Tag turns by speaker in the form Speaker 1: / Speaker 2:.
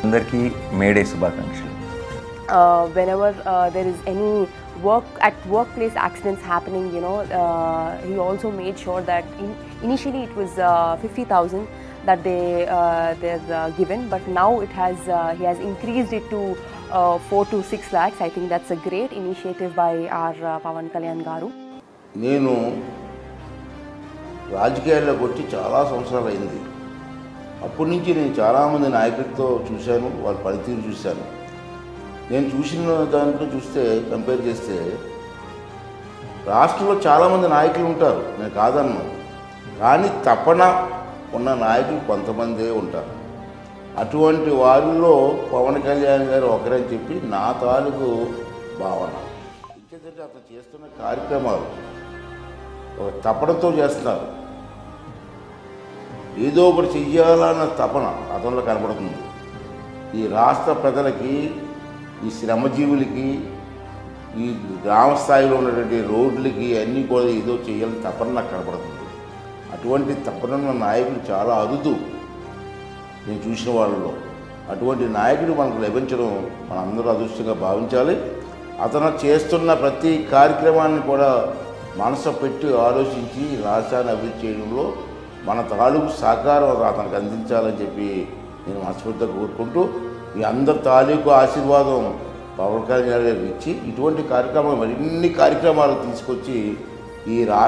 Speaker 1: అందరికీ మే డే శుభాకాంక్షలు.
Speaker 2: Whenever there is any workplace accidents happening, he also made sure that initially it was 50,000 that they're given, but now he has increased it to 4 to 6 lakhs. I think that's a great initiative by our Pawan Kalyan garu.
Speaker 3: నేను రాజకీయాల్లోకి వచ్చి చాలా సంవత్సరాలు అయింది. అప్పటి నుంచి నేను చాలామంది నాయకులతో చూశాను, వాళ్ళ పనితీరు చూశాను. నేను చూసిన దాంట్లో చూస్తే కంపేర్ చేస్తే రాష్ట్రంలో చాలామంది నాయకులు ఉంటారు, నేను కాదన్నాను. కానీ తపన ఉన్న నాయకులు కొంతమందే ఉంటారు. అటువంటి వారిలో పవన్ కళ్యాణ్ గారు ఒకరని చెప్పి నా తాలూకు భావన. ఎందుకంటే అతను చేస్తున్న కార్యక్రమాలు ఒక తపనతో చేస్తున్నారు. ఏదో ఒకటి చెయ్యాలన్న తపన అతనిలో కనబడుతుంది. ఈ రాష్ట్ర ప్రజలకి, ఈ శ్రమజీవులకి, ఈ గ్రామ స్థాయిలో ఉన్నటువంటి రోడ్లకి అన్నీ కూడా ఏదో చేయాలని తపన నాకు కనబడుతుంది. అటువంటి తపనున్న నాయకులు చాలా అరుదు నేను చూసిన వాళ్ళలో. అటువంటి నాయకుడు మనకు లభించడం మనందరూ అదృష్టంగా భావించాలి. అతను చేస్తున్న ప్రతి కార్యక్రమాన్ని కూడా మనసు పెట్టి ఆలోచించి రాష్ట్రాన్ని అభివృద్ధి చేయడంలో మన తాలూకు సహకారం అతనికి అందించాలని చెప్పి నేను మనస్ఫూర్తిగా కోరుకుంటూ, ఈ అందరి తాలూకు ఆశీర్వాదం పవన్ కళ్యాణ్ గారికి ఇచ్చి ఇటువంటి కార్యక్రమాలు మరిన్ని కార్యక్రమాలు తీసుకొచ్చి ఈ రాష్ట్ర